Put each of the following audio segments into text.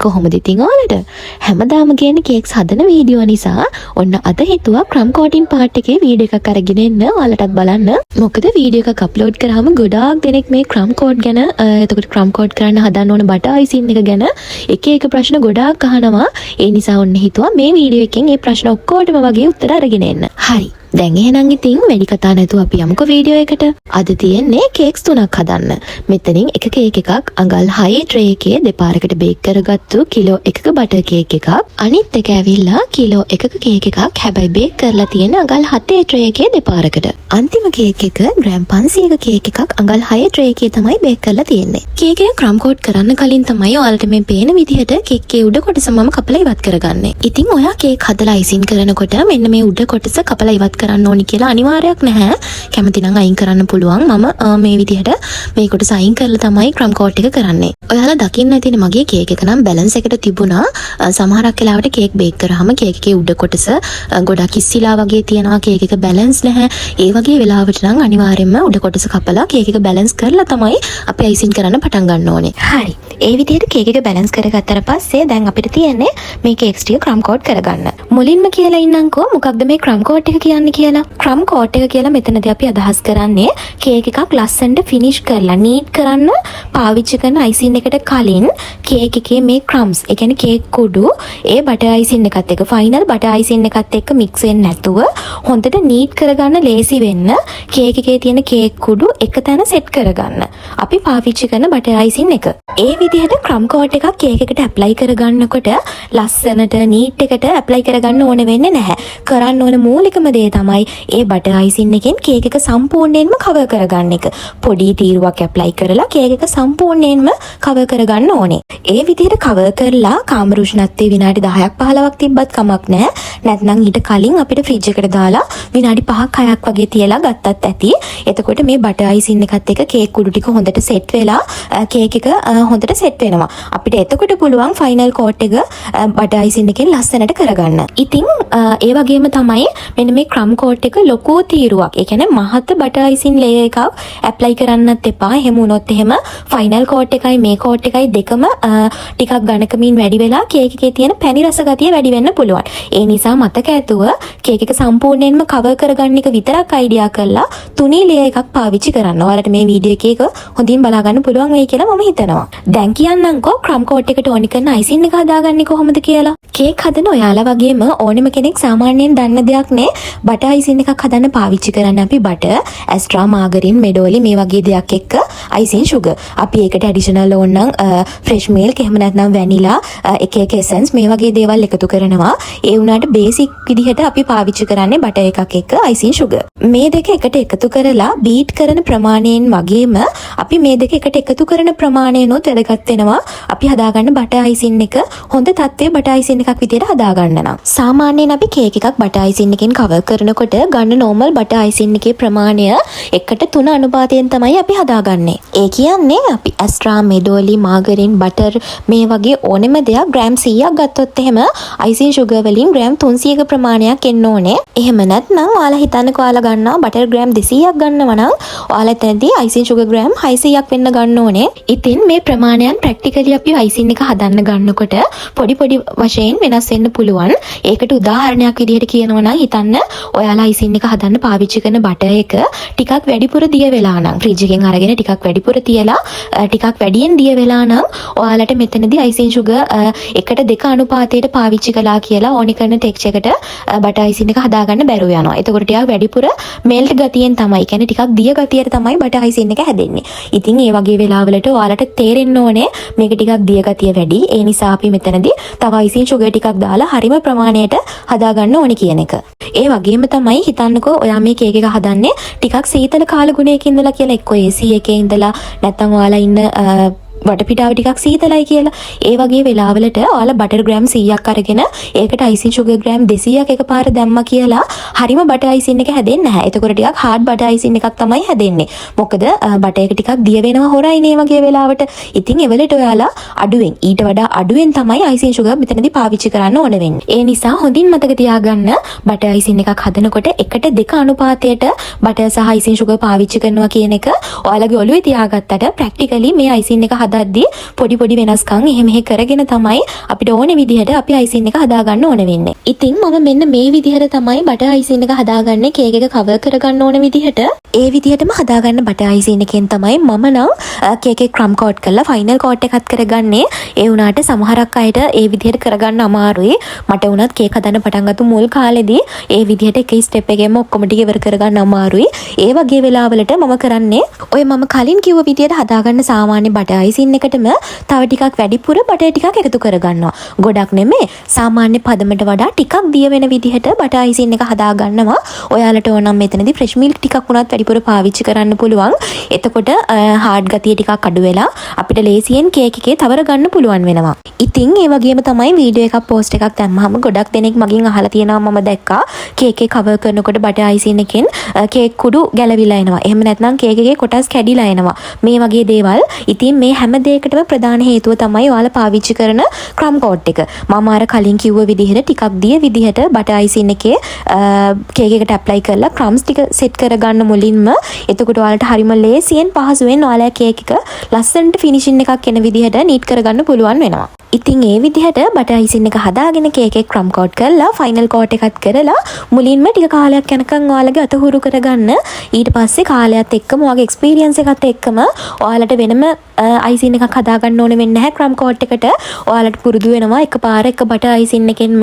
කොහොමද ඉතින් ඔයාලට හැමදාම කියන්නේ කේක්ස් හදන වීඩියෝ නිසා ඔන්න අද හිතුවා ක්‍රම් කෝටින් පාර්ට් එකේ වීඩියෝ එකක් අරගෙන එන්න ඔයාලටත් බලන්න. මොකද වීඩියෝ එකක් අප්ලෝඩ් කරාම ගොඩාක් දෙනෙක් මේ ක්‍රම් කෝඩ් ගැන එතකොට ක්‍රම් කෝඩ් කරන්න හදන්න ඕන බටර් අයිසින් එක ගැන එක ප්‍රශ්න ගොඩාක් අහනවා. ඒ නිසා ඔන්න හිතුවා මේ වීඩියෝ එකෙන් මේ ප්‍රශ්න ඔක්කොටම වගේ උත්තර අරගෙන එන්න. හරි. දැන් එහෙනම් ඉතින් වැඩි කතා නැතුව අපි යමුකෝ වීඩියෝ එකට. අද තියෙන්නේ කේක්ස් 3ක් හදන්න. මෙතනින් එක කේක් එකක් අඟල් 6 ට්‍රේ එකේ දෙපාරකට බේක් කරගත්තු කිලෝ 1ක බටර් කේක් එකක්. අනිත් එක ඇවිල්ලා කිලෝ 1ක කේක් එකක්. හැබැයි බේක් කරලා තියෙන අඟල් 7 ට්‍රේ එකේ දෙපාරකට. අන්තිම කේක් එක ග්‍රෑම් 500ක කේක් එකක් අඟල් 6 ට්‍රේ එකේ තමයි බේක් කරලා තියෙන්නේ. කේක් එක ක්‍රම් කෝට් කරන්න කලින් තමයි ඔයාලට මේ පේන විදිහට කේක් එකේ උඩ කොටස මම කපලා ඉවත් කරගන්නේ. ඉතින් ඔයා කේක් හදලා අයිසින් කරනකොට මෙන්න මේ උඩ කොටස කපලා ඉවත් කරන්න ඕනි කියලා අනිවාර්යයක් නැහැ. කැමති නම් අයින් කරන්න පුළුවන්. මම මේ විදිහට මේ කොටස අයින් කරලා තමයි ක්‍රම් කෝට් එක කරන්නේ. ඔයාලා දකින්න ඇතිනේ මගේ කේක් එක නම් බැලන්ස් එකට තිබුණා. සමහරක් වෙලාවට කේක් බේක් කරාම කේක් එකේ උඩ කොටස ගොඩක් ඉස්සිලා වගේ තියෙනවා. කේක් එක බැලන්ස් නැහැ. ඒ වගේ වෙලාවට නම් අනිවාර්යයෙන්ම උඩ කොටස කපලා කේක් එක බැලන්ස් කරලා තමයි අපි අයිසින් කරන්න පටන් ගන්න ඕනේ. හරි. ඒ විදිහට කේක් එක බැලන්ස් කරගත්තට පස්සේ දැන් අපිට තියෙන්නේ මේ කේක්ස් ටික ක්‍රම් කෝට් කරගන්න. මුලින්ම කියලා ඉන්නම්කෝ මොකක්ද මේ ක්‍රම් කෝට් එක කියන්නේ කියලා. ක්‍රම් කෝට් එක කියලා මෙතනදී අපි අදහස් කරන්නේ කේක් එකක් ලස්සනට ෆිනිෂ් කරලා නීට් කරන්න පාවිච්චි කරන අයිසින් එකට කලින් කේක් එකේ මේ ක්‍රම්ස්, ඒ කියන්නේ කේක් කුඩු ඒ බටර් අයිසින් එකත් එක්ක ෆයිනල් බටර් අයිසින් එකත් එක්ක මික්ස් වෙන්නේ නැතුව හොඳට නීට් කරගන්න ලේසි වෙන්න කේක් එකේ තියෙන කේක් කුඩු එක තැන සෙට් කරගන්න අපි පාවිච්චි කරන බටර් අයිසින් එක. ඒ විදිහට ක්‍රම් කෝට් එකක් කේක් එකට ඇප්ලයි කරගන්නකොට ලස්සනට නීට් එකට ඇප්ලයි කරගන්න ඕන වෙන්නේ නැහැ. කරන්න ඕන මූලිකම දේ තමයි ඒ බටර් අයිසින් එකෙන් කේක් එක සම්පූර්ණයෙන්ම කවර් කරගන්න එක. පොඩි තීරුවක් ඇප්ලයි කරලා කේක් එක සම්පූර්ණයෙන්ම කවර් කරගන්න ඕනේ. ඒ විදිහට කවර් කරලා කාමර උෂ්ණත්වයේ විනාඩි 10ක් 15ක් තිබ්බත් කමක් නැහැ. නැත්නම් ඊට කලින් අපිට ෆ්‍රිජ් එකට දාලා විනාඩි 5ක් 6ක් වගේ තියලා ගත්තත් ඇති. එතකොට මේ බටර් අයිසින් එකත් එක්ක කේක් කුඩු ටික හොඳට සෙට් වෙලා කේක් එක හොඳට සෙට් වෙනවා. අපිට එතකොට පුළුවන් ෆයිනල් කෝට් එක බටර් අයිසින් එකෙන් ලස්සනට කරගන්න. ඉතින් ඒ වගේම තමයි මෙන්න මේ ක්‍රම් කෝට් එක ලොකු තීරුවක්. ඒ කියන්නේ මහත බටර් අයිසින් ලේයර් එකක් ඇප්ලයි කරන්නත් එපා. එහෙම වුණොත් එහෙම ෆයිනල් කෝට් එකයි මේ කෝට් එකයි දෙකම ටිකක් ඝනකමින් වැඩි වෙලා කේක් එකේ තියෙන පැණි රස ගතිය වැඩි වෙන්න පුළුවන්. ඒ නිසා මතක ඇතුව කේක් එක සම්පූර්ණයෙන්ම කවර් කරගන්න එක විතරක් අයිඩියා කරලා තුනී ලේයර් එකක් පාවිච්චි කරන්න. ඔයාලට මේ වීඩියෝ එකේ හොඳින් බලා ගන්න පුළුවන් වෙයි කියලා මම හිතනවා. දැන් කියන්නම්කෝ ක්‍රම් කෝට් එකට ඕනි කරන අයිසින් එක හදාගන්නේ කොහොමද කියලා. කේක් හදන ඔයාලා වගේම ඕනෙම කෙනෙක් සාමාන්‍යයෙන් දන්න දෙයක් නේ බටර් අයිසින් එකක් හදන්න පාවිච්චි කරන්නේ අපි බටර්, ඇස්ට්‍රා, මාගරින්, මෙඩෝලි මේ වගේ දෙයක් එක්ක අයිසින් සුගර්. අපි ඒකට ඇඩිෂනල් ඕන නම් ෆ්‍රෙෂ් මිල්ක් එහෙම නැත්නම් වැනිලා එක එසෙන්ස් මේ වගේ දේවල් එකතු කරනවා. ඒ වුණාට බේසික් විදිහට අපි පාවිච්චි කරන්නේ බටර් එකක් එක්ක අයිසින් සුගර්. මේ දෙක එකට එකතු කරලා බීට් කරන ප්‍රමාණයෙන් වගේම අපි මේ දෙක එකට එකතු කරන ප්‍රමාණයනොත් වැදගත් වෙනවා. අපි හදාගන්න බටර් අයිසින් එක හොඳ තත්ත්වයේ බටර් අයිසින් එකක් විදිහට හදාගන්න නම්. සාමාන්‍යයෙන් අපි කේක් එකක් බටර් අයිසින් එකෙන් කවර් කරනකොට ගන්න නෝමල් බටර් අයිසින් එකේ ප්‍රමාණය 1:3 අනුපාතයෙන් තමයි අපි හදාගන්නේ. ඒ කියන්නේ අපි ඇස්ට්‍රා, මෙඩෝලි, මාගරින්, බටර් මේ වගේ ඕනෙම දෙයක් ග්‍රෑම් 100ක් ගත්තොත් එහෙම අයිසින් සුගර් වලින් ග්‍රෑම් 300ක ප්‍රමාණයක් එන්න ඕනේ. එහෙම නැත්නම් ඔයාලා හිතන්නකෝ ඔයාලා ගන්නවා බටර් ග්‍රෑම් 200ක් ගන්නවා නම් ඔයාලා එතනදී අයිසින් සුගර් ග්‍රෑම් 600ක් වෙන්න ගන්න ඕනේ. ඉතින් මේ ප්‍රමාණයන් ප්‍රැක්ටිකලි අපි අයිසින් එක හදන්න ගන්නකොට පොඩි වශයෙන් වෙනස් වෙන්න පුළුවන්. ඒකට උදාහරණයක් විදිහට කියනවා නම් හිතන්න ඔයාලා අයිසින් එක හදන්න පාවිච්චි කරන බටර් එක ටිකක් වැඩිපුර දිය වෙලා නම් ෆ්‍රිජ් එකෙන් අරගෙන ටිකක් වැඩිපුර තියලා ටිකක් වැඩියෙන් දිය වෙලා නම් ඔයාලට මෙතනදී අයිසින් සුගර් 1:2 අනුපාතයට පාවිච්චි කළා කියලා ඕනි කරන ටෙක්ස්චර් එකට බටර් අයිසින් එක හදාගන්න බැරුව යනවා. එතකොට ටිකක් වැඩිපුර මෙල්ට් ගතියෙන් තමයි, කියන්නේ ටිකක් දිය ගතියට තමයි බටර් අයිසින් එක හැදෙන්නේ. ඉතින් ඒ වගේ වෙලාවලට ඔයාලට තේරෙන්න ඕනේ මේක ටිකක් දිය ගතිය වැඩි. ඒ නිසා අපි මෙතනදී තව අයිසින් සුගර් ටිකක් දාලා හරිම ප්‍රමාණයට හදාගන්න ඕනි කියන එක. ඒ වගේම තමයි හිතන්නකෝ ඔයා මේ කේක් එක හදන්නේ ටිකක් සීතල කාල ගුණයක ඉඳලා කියලා, එක්ක AC එකේ ඉඳලා නැත්නම් ඔයාලා ඉන්න වටපිටාව ටිකක් සීතලයි කියලා. ඒ වගේ වෙලාවලට ඔයාලා බටර් ග්‍රෑම් 100ක් අරගෙන ඒකට අයිසින් සුගර් ග්‍රෑම් 200ක් එකපාර දැම්මා කියලා හරිම බටර් අයිසින් එක හැදෙන්නේ නැහැ. එතකොට ටිකක් හાર્ඩ් බටර් අයිසින් එකක් තමයි හැදෙන්නේ. මොකද බටර් එක ටිකක් දිය වෙනවා හොරයිනේ වගේ වෙලාවට. ඉතින් එවලට ඔයාලා අඩුවෙන් ඊට වඩා අඩුවෙන් තමයි අයිසින් සුගර් මෙතනදී පාවිච්චි කරන්න ඕන වෙන්නේ. ඒ නිසා හොඳින් මතක තියාගන්න බටර් අයිසින් එකක් හදනකොට 1:2 අනුපාතයට බටර් සහ අයිසින් සුගර් පාවිච්චි කරනවා කියන එක ඔයාලගේ ඔළුවේ තියාගත්තට ප්‍රැක්ටිකලි මේ අයිසින් එක හදද්දී පොඩි වෙනස්කම් එහෙම කරගෙන තමයි අපිට ඕනේ විදිහට අපි අයිසින් එක හදාගන්න ඕන වෙන්නේ. ඉතින් මම මෙන්න මේ විදිහට තමයි බටර් අයිසින් එක හදාගන්නේ කේක් එක කවර් කරගන්න ඕන විදිහට. ඒ විදිහටම හදාගන්න බටර් අයිසින් එකෙන් තමයි මම නම් කේක් එක ක්‍රම් කෝට් කරලා ෆයිනල් කෝට් එකත් කරගන්නේ. ඒ වුණාට සමහරක් අයට ඒ විදිහට කරගන්න අමාරුයි. මට වුණත් කේක් හදන්න පටන් ගත්ත මුල් කාලෙදී ඒ විදිහට එක ස්ටෙප් එකෙම ඔක්කොම ටික ඉවර කරගන්න අමාරුයි. ඒ වගේ වෙලාවලට මම කරන්නේ ඔය මම කලින් කිව්ව විදිහට හදාගන්න සාමාන්‍ය බටර් අයිසින් එකටම තව ටිකක් වැඩිපුර බටර් ටිකක් එකතු කරගන්නවා. ගොඩක් නෙමෙයි සාමාන්‍ය පදමට වඩා ටිකක් දිය වෙන විදිහට බටර් අයිසින් එක හදාගන්නවා. ඔයාලට ඕන නම් මෙතනදී ෆ්‍රෙෂ් මිල්ක් ටිකක් උනත් වැඩිපුර පාවිච්චි කරන්න පුළුවන්. එතකොට හાર્ඩ් ගතිය ටිකක් අඩු වෙලා අපිට ලේසියෙන් කේක් එකේ තවර ගන්න පුළුවන් වෙනවා. ඉතින් ඒ වගේම තමයි වීඩියෝ එකක් පෝස්ට් එකක් දැම්මහම ගොඩක් දෙනෙක් මගෙන් අහලා තියෙනවා මම දැක්කා කේක් එක කවර් කරනකොට බටර් අයිසින් එකෙන් කේක් කුඩු ගැලවිලා එනවා. එහෙම නැත්නම් කේක් එකේ කොටස් කැඩිලා එනවා. මේ වගේ දේවල්. ඉතින් මේ හැම දෙයකටම ප්‍රධාන හේතුව තමයි ඔයාලා පාවිච්චි කරන ක්‍රම් කෝට් එක. මම අර කලින් කිව්ව විදිහට ටිකක් දිය විදිහට බටර් අයිසින් එකේ කේක් එකට ඇප්ලයි කරලා ක්‍රම්ස් ටික සෙට් කරගන්න මුලින්ම. එතකොට ඔයාලට හරිම ලේසියෙන් පහසුවෙන් ඔයාලා කේක් එක ලස්සනට ෆිනිෂින් එකක් එන විදිහට නීට් කරගන්න පුළුවන් වෙනවා. ඉතින් ඒ විදිහට බටර් අයිසින් එක හදාගෙන කේක් එක ක්‍රම් කෝට් කරලා ෆයිනල් කෝට් එකත් කරලා මුලින්ම ටික කාලයක් යනකම් ඔයාලගේ අත හුරු කරගන්න. ඊට පස්සේ කාලයත් එක්කම ඔයාගේ එක්ස්පීරියන්ස් එකත් එක්කම ඔයාලට වෙනම අයිසින් එකක් හදාගන්න ඕනේ වෙන්නේ නැහැ ක්‍රම් කෝට් එකට. ඔයාලට පුරුදු වෙනවා එකපාර එක බටර් අයිසින් එකෙන්ම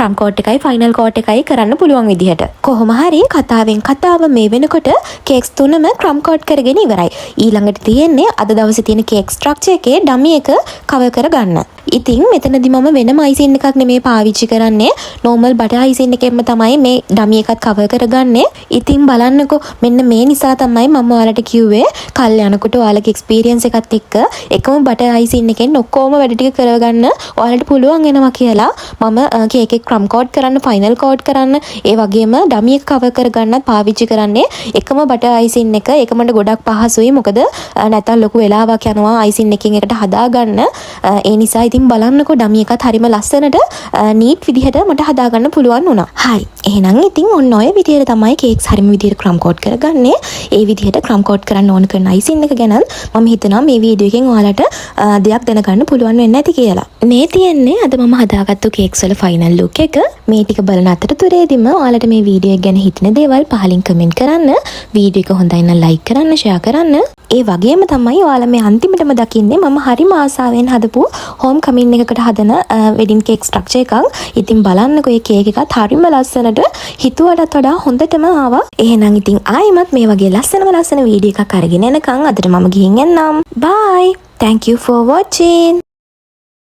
ක්‍රම් කෝට් එකයි ෆයිනල් කෝට් එකයි කරන්න පුළුවන් විදිහට. කොහොම හරි කතාවෙන් කතාව මේ වෙනකොට කේක්ස් තුනම ක්‍රම් කෝට් කරගෙන ඉවරයි. ඊළඟට තියෙන්නේ අද දවසේ තියෙන කේක් ස්ට්‍රක්චර් එකේ ඩමි එක කවර් කරගන්න. ඉතින් මෙතනදී මම වෙනම අයිසින් එකක් නෙමෙයි පාවිච්චි කරන්නේ. නෝමල් බටර් අයිසින් එකෙන්ම තමයි මේ ඩමි එකත් කවර් කරගන්නේ. ඉතින් බලන්නකෝ මෙන්න මේ නිසා තමයි මම ඔයාලට කිව්වේ කල් යනකොට ඔයාලගේ එක්ස්පීරියන්ස් එකත් එක්ක එකම බටර් අයිසින් එකෙන් ඔක්කොම වැඩ ටික කරගන්න ඔයාලට පුළුවන් වෙනවා කියලා මම කේක් එක ක්‍රම් කෝට් කරන්න ෆයිනල් කෝට් කරන්න ඒ වගේම ඩමි එක කවර් කරගන්නත් පාවිච්චි කරන්නේ එකම බටර් අයිසින් එක. ඒක මට ගොඩක් පහසුයි. මොකද නැත්තම් ලොකු වෙලාවක් යනවා අයිසින් එකකින් එකට හදාගන්න. ඒ නිසා ඉතින් බලන්නකෝ ඩමි එකත් හරිම ලස්සනට නීට් විදිහට මට හදාගන්න පුළුවන් වුණා. හරි. එහෙනම් ඉතින් ඔන්න ඔය විදිහට තමයි කේක්ස් හරිම විදිහට ක්‍රම් කෝට් කරගන්නේ. ඒ විදිහට ක්‍රම් කෝට් කරන්න ඕන කරන අයිසින් එක ගැන මම හිතනවා මේ වීඩියෝ එකෙන් ඔයාලට දෙයක් දැනගන්න පුළුවන් වෙන්න ඇති කියලා. මේ තියෙන්නේ අද මම හදාගත්තු කේක්ස් වල ෆයිනල් ලුක් එක. මේ ටික බලන අතරතුරේදීම ඔයාලට මේ වීඩියෝ එක ගැන හිතෙන දේවල් පහලින් කමෙන්ට් කරන්න. වීඩියෝ එක හොඳයි නම් ලයික් කරන්න, ෂෙයා කරන්න. ඒ වගේම තමයි ඔයාලා මේ අන්තිමටම දකින්නේ මම හරිම ආසාවෙන් හදපු හෝම් කමින් එකකට හදන වෙඩින් කේක් ස්ට්‍රක්චර් එකක්. ඉතින් බලන්නකෝ මේ කේක් එකත් හරිම ලස්සනට හිතුවටත් වඩා හොඳටම ආවා. එහෙනම් ඉතින් ආයෙමත් මේ වගේ ලස්සන වීඩියෝ එකක් අරගෙන එනකන් අදට මම ගිහින් එන්නම්. Bye. Thank you for watching.